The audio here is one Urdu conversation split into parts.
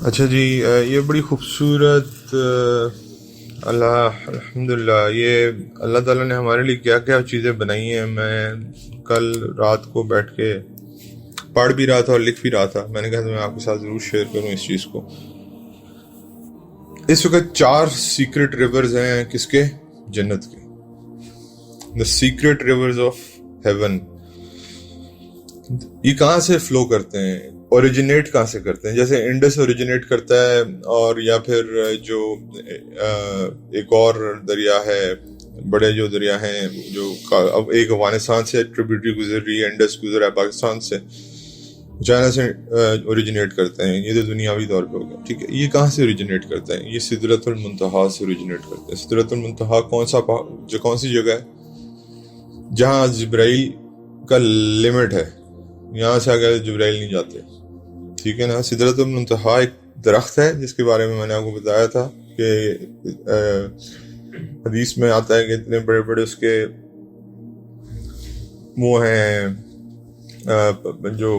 اچھا جی، یہ بڑی خوبصورت الحمدللہ، یہ اللہ تعالیٰ نے ہمارے لیے کیا کیا چیزیں بنائی ہیں. میں کل رات کو بیٹھ کے پڑھ بھی رہا تھا اور لکھ بھی رہا تھا. میں نے کہا میں آپ کے ساتھ ضرور شیئر کروں اس چیز کو. اس وقت 4 سیکرٹ ریورز ہیں کس کے؟ جنت کے. دا سیکرٹ ریورز آف ہیون. یہ کہاں سے فلو کرتے ہیں، اوریجنیٹ کہاں سے کرتے ہیں؟ جیسے انڈس اوریجنیٹ کرتا ہے، اور یا پھر جو ایک اور دریا ہے، بڑے جو دریا ہیں جو اب ایک افغانستان سے ٹریبیوٹری گزر رہی ہے، انڈس گزر رہا ہے پاکستان سے، چائنا سے اوریجنیٹ کرتے ہیں. یہ تو دنیاوی طور پہ ہوگا، ٹھیک ہے. یہ کہاں سے اوریجنیٹ کرتا ہے؟ یہ سدرۃ المنتہا سے اوریجنیٹ کرتا ہے. سدرۃ المنتہا کون سی جگہ ہے؟ جہاں جبرائیل کا لمٹ ہے، یہاں سے آگے جبرائیل نہیں جاتے، ٹھیک ہے نا. سدرۃ المنتہا ایک درخت ہے جس کے بارے میں نے آپ کو بتایا تھا کہ حدیث میں آتا ہے کہ اتنے بڑے بڑے اس کے وہ ہیں، جو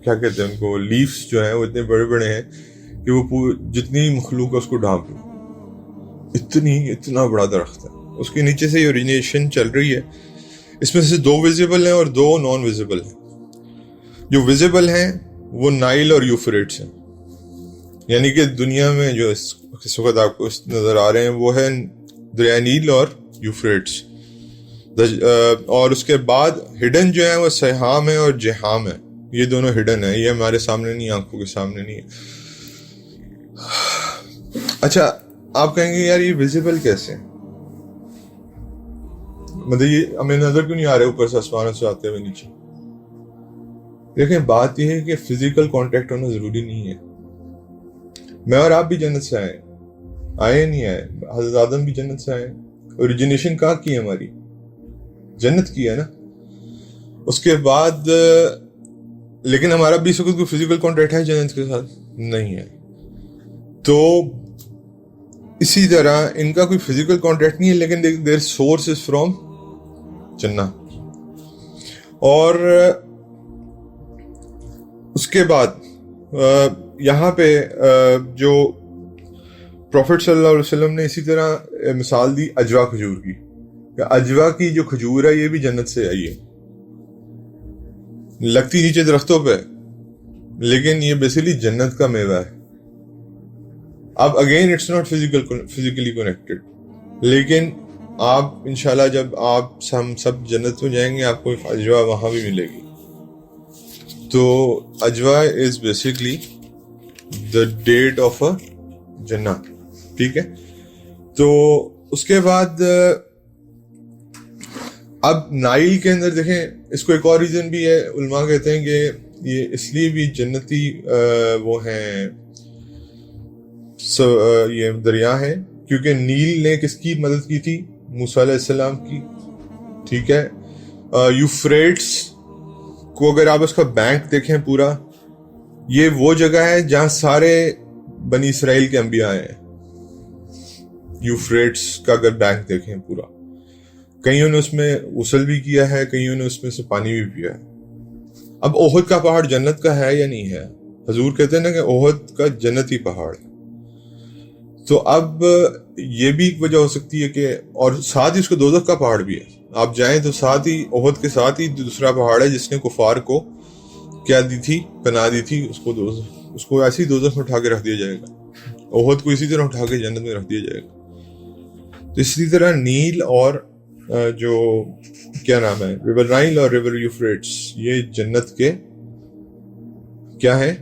کیا کہتے ہیں ان کو، لیفز جو ہیں وہ اتنے بڑے بڑے ہیں کہ وہ جتنی مخلوق ہے اس کو ڈھانپ لو. اتنا بڑا درخت ہے. اس کے نیچے سے یہ اوریجنیشن چل رہی ہے. اس میں سے 2 ویزیبل ہیں اور 2 نان ویزیبل ہیں. جو ویزیبل ہیں وہ نائل اور یوفریٹس ہیں. یعنی کہ دنیا میں جو اس وقت آپ کو نظر آ رہے ہیں وہ ہے دریا نیل اور یوفریٹس. اور اس کے بعد ہڈن جو ہے وہ سہام ہے اور جہام ہے. یہ دونوں ہڈن ہیں، یہ ہمارے سامنے نہیں، آنکھوں کے سامنے نہیں ہے. اچھا، آپ کہیں گے یار یہ ویزیبل کیسے ہیں؟ مطلب یہ ہمیں نظر کیوں نہیں آ رہے اوپر سے آسمانوں سے آتے ہوئے نیچے؟ دیکھیں، بات یہ ہے کہ فزیکل کانٹیکٹ ہونا ضروری نہیں ہے. میں اور آپ بھی جنت سے آئے نہیں آئے، حضرت آدم بھی جنت سے آئے. اوریجنیشن کہاں کی ہے ہماری؟ جنت کی ہے نا. اس کے بعد لیکن ہمارا بھی اس وقت کوئی فزیکل کانٹیکٹ ہے جنت کے ساتھ؟ نہیں ہے. تو اسی طرح ان کا کوئی فزیکل کانٹیکٹ نہیں ہے، لیکن دیر سورس از فرام جنت. اور اس کے بعد یہاں پہ جو پروفٹ صلی اللہ علیہ وسلم نے اسی طرح مثال دی اجوا کھجور کی، کہ اجوا کی جو کھجور ہے یہ بھی جنت سے آئی ہے. لگتی نیچے درختوں پہ، لیکن یہ بیسیکلی جنت کا میوہ ہے. اب again it's not physically connected, لیکن آپ انشاءاللہ جب ہم سب جنت میں جائیں گے آپ کو اجوا وہاں بھی ملے گی. تو Ajwa is basically the date of a جنہ، ٹھیک ہے. تو اس کے بعد اب نائل کے اندر دیکھیں، اس کو ایک اور ریزن بھی ہے. علماء کہتے ہیں کہ یہ اس لیے بھی جنتی وہ ہیں یہ دریا ہیں کیونکہ نیل نے کس کی مدد کی تھی؟ موسیٰ علیہ السلام کی، ٹھیک ہے. یوفریٹس کو اگر آپ اس کا بینک دیکھیں پورا، یہ وہ جگہ ہے جہاں سارے بنی اسرائیل کے انبیاء ہیں. یوفریٹس کا اگر بینک دیکھیں پورا، کئیوں نے اس میں غسل بھی کیا ہے، کئیوں نے اس میں سے پانی بھی پیا ہے. اب احد کا پہاڑ جنت کا ہے یا نہیں ہے؟ حضور کہتے ہیں نا کہ احد کا جنتی پہاڑ ہے. تو اب یہ بھی ایک وجہ ہو سکتی ہے کہ، اور ساتھ ہی اس کو دوزخ کا پہاڑ بھی ہے. آپ جائیں تو ساتھ ہی احد کے ساتھ ہی دوسرا پہاڑ ہے جس نے کفار کو کیا دی تھی؟ پناہ دی تھی. اس کو ایسی دوزخ میں اٹھا کے رکھ دیا جائے گا. احد کو اسی طرح اٹھا کے جنت میں رکھ دیا جائے گا. تو اسی طرح نیل اور جو کیا نام ہے، ریور نائل اور ریور یوفریٹس، یہ جنت کے کیا ہیں؟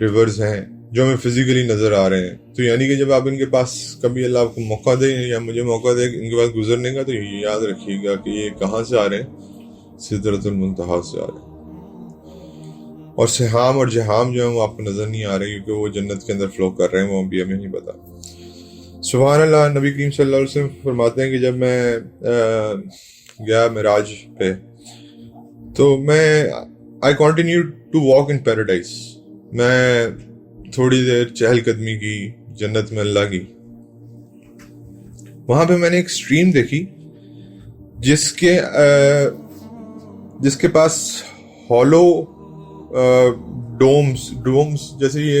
ریورز ہیں جو ہمیں فزیکلی نظر آ رہے ہیں. تو یعنی کہ جب آپ ان کے پاس کبھی اللہ آپ کو موقع دے یا مجھے موقع دے ان کے پاس گزرنے کا، تو یہ یاد رکھیے گا کہ یہ کہاں سے آ رہے ہیں؟ سدرۃ المنتہا سے آ رہے ہیں. اور سہام اور جہام جو ہیں وہ آپ کو نظر نہیں آ رہے کیونکہ وہ جنت کے اندر فلو کر رہے ہیں، وہ ابھی ہمیں نہیں پتا. سبحان اللہ. نبی کریم صلی اللہ علیہ وسلم فرماتے ہیں کہ جب میں گیا معراج پہ تو I continued to walk in paradise. میں تھوڑی دیر چہل قدمی کی جنت میں اللہ کی. وہاں پہ میں نے ایک سٹریم دیکھی جس کے پاس ہالو ڈومز جیسے یہ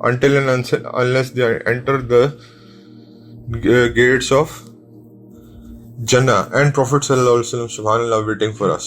until and unless they enter the gates of Jannah and Prophet sallallahu alaihi wasallam subhanallah waiting for us।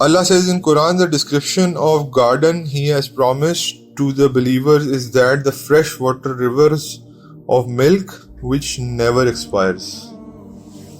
Allah says in Quran, the description of garden He has promised to the believers is that the fresh water rivers of milk which never expires.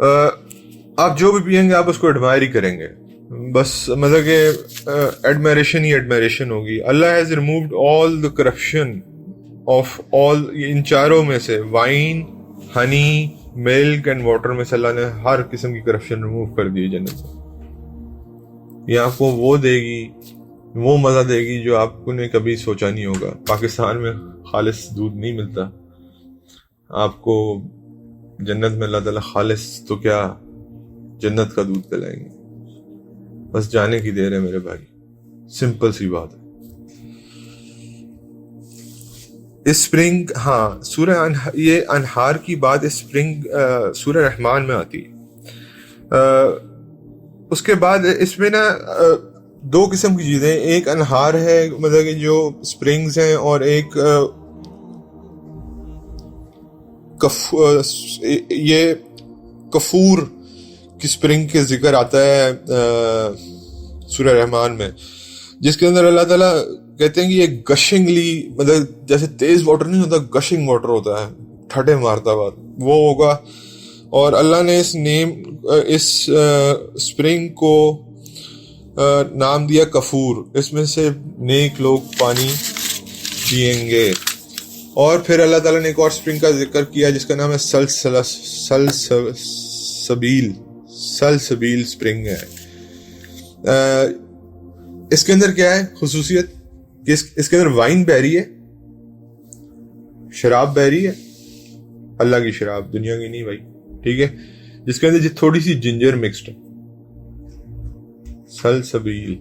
آپ جو بھی پئیں گے آپ اس کو ایڈمائر ہی کریں گے, بس مطلب کہ ایڈمائریشن ہی ایڈمائریشن ہوگی. Allah has removed all the corruption of all, ان چاروں میں سے wine, honey, milk and water میں سے اللہ نے ہر قسم کی کرپشن ریموو کر دی جنت سے. یہ آپ کو وہ دے گی, وہ مزہ دے گی جو آپ کو نے کبھی سوچا نہیں ہوگا. پاکستان میں خالص دودھ نہیں ملتا, آپ کو جنت میں اللہ تعالیٰ خالص تو کیا جنت کا دودھ پلائیں گے. بس جانے کی دیر ہے میرے بھائی, سمپل سی بات ہے. اسپرنگ, ہاں سورہ یہ انہار کی بات اسپرنگ سورہ رحمان میں آتی ہے. اس کے بعد اس میں نا دو قسم کی چیزیں, ایک انہار ہے مطلب کہ جو اسپرنگز ہیں, اور ایک یہ کفور کی اسپرنگ کے ذکر آتا ہے سورہ رحمان میں, جس کے اندر اللہ تعالیٰ کہتے ہیں کہ یہ گشنگلی, مطلب جیسے تیز واٹر نہیں ہوتا, گشنگ واٹر ہوتا ہے, ٹھٹے مارتا ہوا, وہ ہوگا. اور اللہ نے اس اسپرنگ کو نام دیا کفور, اس میں سے نیک لوگ پانی پئیں گے. اور پھر اللہ تعالیٰ نے ایک اور اسپرنگ کا ذکر کیا جس کا نام ہے سلسبیل اسپرنگ ہے. اس کے اندر کیا ہے خصوصیت کہ اس کے اندر وائن بہ رہی ہے, شراب بہ رہی ہے, اللہ کی شراب, دنیا کی نہیں بھائی, ٹھیک ہے, جس کے اندر تھوڑی سی جنجر مکسڈ ہے. سلسبیل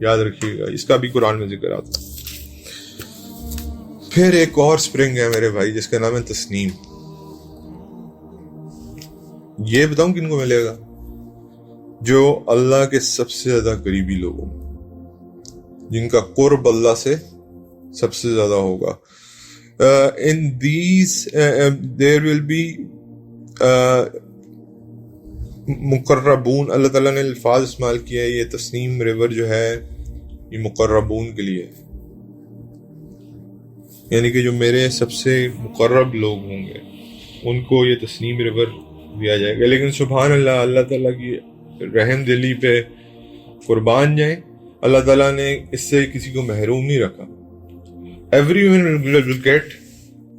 یاد رکھیے گا, اس کا بھی قرآن میں ذکر آتا ہے. پھر ایک اور اسپرنگ ہے میرے بھائی جس کا نام ہے تسنیم. یہ بتاؤں کن کو ملے گا؟ جو اللہ کے سب سے زیادہ قریبی لوگوں, جن کا قرب اللہ سے سب سے زیادہ ہوگا. in these there will be مقربون. اللہ تعالیٰ نے الفاظ استعمال کیا ہے, یہ تسنیم ریور جو ہے یہ مقربون کے لیے, یعنی کہ جو میرے سب سے مقرب لوگ ہوں گے ان کو یہ تسنیم ریور دیا جائے گا. لیکن سبحان اللہ, اللہ تعالیٰ کی رحم دلی پہ قربان جائیں, اللہ تعالیٰ نے اس سے کسی کو محروم نہیں رکھا. Everyone will get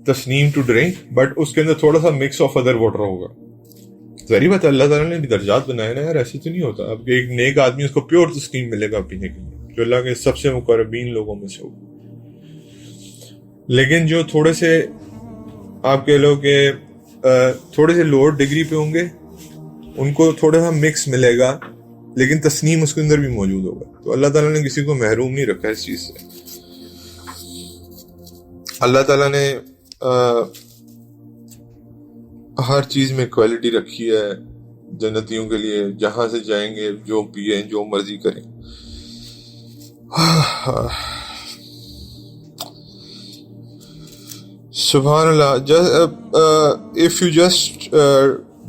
تسنیم ٹو ڈرنک, بٹ اس کے اندر تھوڑا سا مکس آف ادر واٹر ہوگا. ظاہری بات ہے اللہ تعالیٰ نے بھی درجات بنائے نا یار, ایسے تو نہیں ہوتا. اب ایک نیک آدمی اس کو پیور تسنیم ملے گا پینے کے لیے, جو اللہ کے سب سے مقربین لوگوں میں سے ہوگا. لیکن جو تھوڑے سے آپ کہہ لو کہ تھوڑے سے لوور ڈگری پہ ہوں گے ان کو تھوڑا سا مکس ملے گا, لیکن تسنیم اس کے اندر بھی موجود ہوگا. تو اللہ تعالیٰ نے کسی کو محروم نہیں رکھا اس چیز سے. اللہ تعالیٰ نے ہر چیز میں کوالٹی رکھی ہے جنتیوں کے لیے, جہاں سے جائیں گے جو پئیں جو مرضی کریں. سبحان اللہ. if you just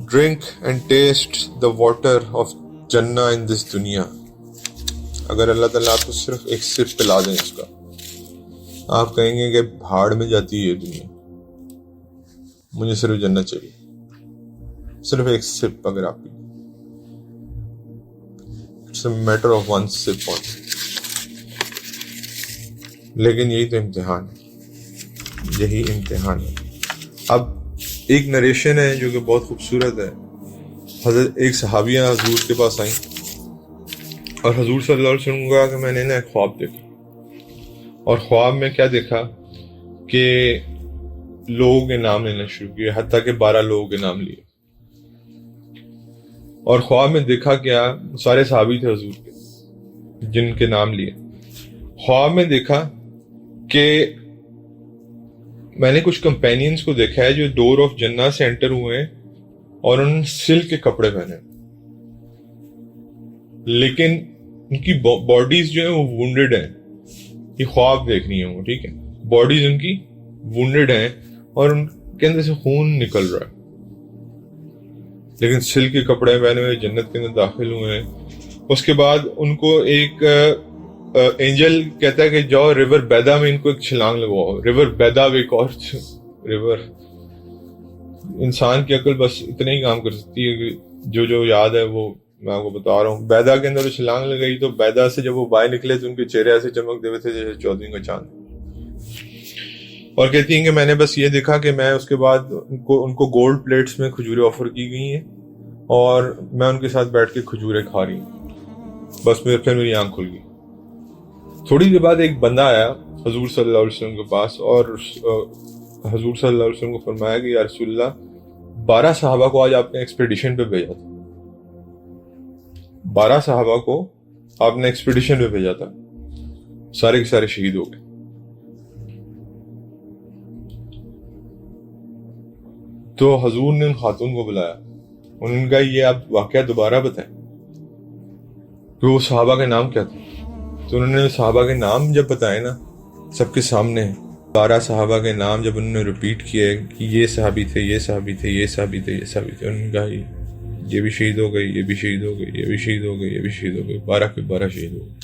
drink and taste the water of Jannah in this دنیا, اگر اللہ تعالیٰ آپ کو صرف ایک سپ پلا دیں اس کا, آپ کہیں گے کہ بھاڑ میں جاتی ہے یہ دنیا, مجھے صرف جنت چاہیے. صرف ایک سپ اگر آپ کی, it's a matter of one sip on. لیکن یہی تو امتحان ہے, یہی امتحان ہے. اب ایک نریشن ہے جو کہ بہت خوبصورت ہے. حضرت ایک صحابیہ حضور کے پاس آئیں اور حضور صلی اللہ علیہ وسلم کو کہا کہ میں نے نا ایک خواب دیکھا, اور خواب میں کیا دیکھا کہ لوگوں کے نام لینا شروع کیے, حتیٰ کہ 12 لوگوں کے نام لیے. اور خواب میں دیکھا کیا, سارے صحابی تھے حضور کے جن کے نام لیے. خواب میں دیکھا کہ میں نے کچھ کمپینینز کو دیکھا ہے جو ڈور آف جنہ سے انٹر ہوئے ہیں اور انہوں نے سلک کے کپڑے پہنے, لیکن ان کی باڈیز جو ہیں وہ وونڈڈ ہیں. یہ خواب دیکھ رہی ہیں وہ, ٹھیک ہے, باڈیز ان کی وونڈڈ ہیں اور ان کے اندر سے خون نکل رہا ہے, لیکن سلک کے کپڑے پہنے ہوئے جنت کے اندر داخل ہوئے ہیں. اس کے بعد ان کو ایک اینجل کہتا ہے کہ جاؤ ریور بیدا میں ان کو ایک چھلانگ لگواؤ. ریور بیدا ایک اور ریور, انسان کی عقل بس اتنا ہی کام کر سکتی ہے کہ جو یاد ہے وہ میں آپ کو بتا رہا ہوں. بیدا کے اندر چھلانگ لگائی تو بیدا سے جب وہ باہر نکلے تو ان کے چہرے ایسے چمک دے تھے جیسے 14 کا چاند. اور کہتی ہیں کہ میں نے بس یہ دیکھا کہ میں اس کے بعد ان کو گولڈ پلیٹس میں کھجوریں آفر کی گئی ہیں اور میں ان کے ساتھ بیٹھ کے کھجوریں کھا رہی ہوں. بس پھر میری آنکھ کھل گئی. تھوڑی دیر بعد ایک بندہ آیا حضور صلی اللہ علیہ وسلم کے پاس اور حضور صلی اللہ علیہ وسلم کو فرمایا کہ یا رسول اللہ 12 صحابہ کو آج آپ نے ایکسپیڈیشن پہ بھیجا تھا. 12 صحابہ کو آپ نے ایکسپیڈیشن پہ بھیجا تھا, سارے کے سارے شہید ہو گئے. تو حضور نے ان خاتون کو بلایا, انہوں نے کہا یہ آپ واقعہ دوبارہ بتائیں کہ وہ صحابہ کے نام کیا تھے. تو انہوں نے صحابہ کے نام جب بتائے نا سب کے سامنے, 12 صحابہ کے نام جب انہوں نے ریپیٹ کیے کہ یہ صحابی تھے, یہ صحابی تھے, یہ صحابی تھے, یہ صحابی تھے, انہوں نے کہا یہ بھی شہید ہو گئی, یہ بھی شہید ہو گئی, یہ بھی شہید ہو گئی, یہ بھی شہید ہو گئی, 12 کے 12 شہید ہو گئے.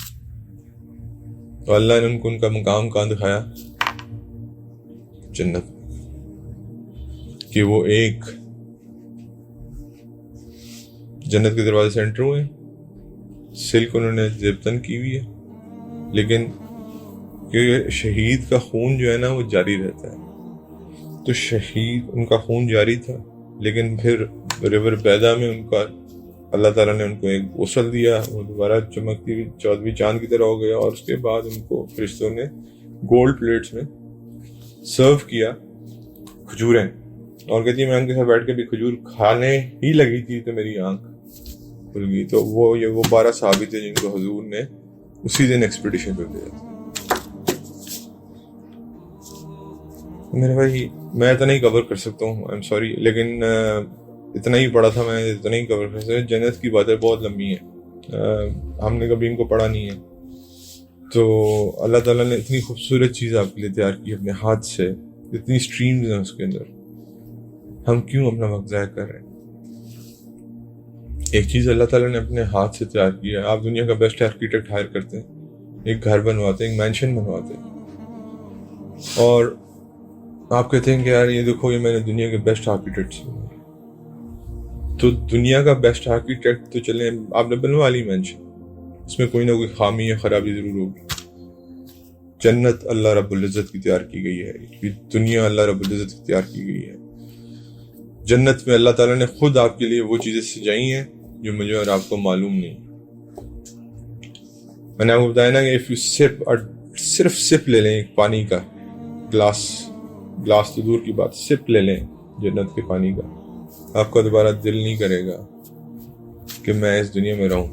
تو اللہ نے ان کو ان کا مقام کہاں دکھایا؟ جنت, کہ وہ ایک جنت کے دروازے سے انٹر ہوئے, سلک انہوں نے زبطن کی ہوئی ہے, لیکن کہ شہید کا خون جو ہے نا وہ جاری رہتا ہے. تو شہید ان کا خون جاری تھا, لیکن پھر ریور بیدا میں ان کا اللہ تعالیٰ نے ان کو ایک غسل دیا, وہ دوبارہ چمکتی ہوئی 14ویں چاند کی طرح ہو گیا. اور اس کے بعد ان کو فرشتوں نے گولڈ پلیٹس میں سرو کیا کھجوریں. اور کہتی ہے میں ان کے ساتھ بیٹھ کے بھی کھجور کھانے ہی لگی تھی تو میری آنکھ کھل گئی. تو وہ 12 صحابی تھے جن کو حضور نے اسی دن ایکسپیڈیشن پہ بھیجا تھا. میرے بھائی میں اتنا ہی کور کر سکتا ہوں, آئی ایم سوری, لیکن اتنا ہی پڑھا تھا میں, اتنا ہی کور کر سکتا. جنت کی باتیں بہت لمبی ہیں, ہم نے کبھی ان کو پڑھا نہیں ہے. تو اللہ تعالیٰ نے اتنی خوبصورت چیز آپ کے لیے تیار کی اپنے ہاتھ سے, اتنی سٹریمز ہیں اس کے اندر, ہم کیوں اپنا وقت ضائع کر رہے ہیں؟ ایک چیز اللہ تعالیٰ نے اپنے ہاتھ سے تیار کیا ہے. آپ دنیا کا بیسٹ آرکیٹیکٹ ہائر کرتے ہیں, ایک گھر بنواتے ہیں, ایک مینشن بنواتے ہیں, اور آپ کہتے ہیں کہ یار یہ دیکھو یہ میں نے دنیا کے بیسٹ آرکیٹیکٹ سے. تو دنیا کا بیسٹ آرکیٹیکٹ تو چلیں آپ نے بنوا لی مینشن, اس میں کوئی نہ کوئی خامی یا خرابی ضرور ہوگی. جنت اللہ رب العزت کی تیار کی گئی ہے, دنیا اللہ رب العزت کی تیار کی گئی ہے. جنت میں اللہ تعالیٰ نے خود آپ کے لیے وہ چیزیں سجائی ہیں جو مجھے اور آپ کو معلوم نہیں. میں نے آپ کو بتایا نا کہ if you sip, اور صرف سپ لے لیں ایک پانی کا گلاس تو دور کی بات, سپ لے لیں جنت کے پانی کا, آپ کا دوبارہ دل نہیں کرے گا کہ میں اس دنیا میں رہوں.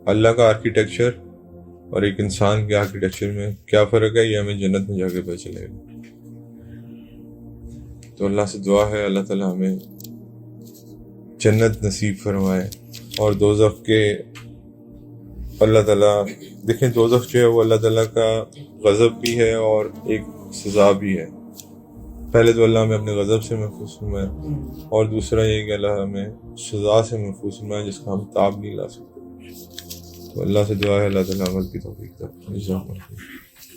اللہ کا آرکیٹیکچر اور ایک انسان کے آرکیٹیکچر میں کیا فرق ہے, یہ ہمیں جنت میں جا کے پتہ چلے گا. تو اللہ سے دعا ہے اللہ تعالیٰ ہمیں جنت نصیب فرمائے. اور دوزخ کے اللہ تعالیٰ دیکھیں, دوزخ جو ہے وہ اللہ تعالیٰ کا غضب بھی ہے اور ایک سزا بھی ہے. پہلے تو اللہ ہمیں اپنے غضب سے محفوظ فرمائے, اور دوسرا یہ کہ اللہ ہمیں سزا سے محفوظ فرمائے جس کا ہم تاب نہیں لا سکتے. تو اللہ سے دعا ہے اللہ تعالیٰ عمل کی توفیق دے.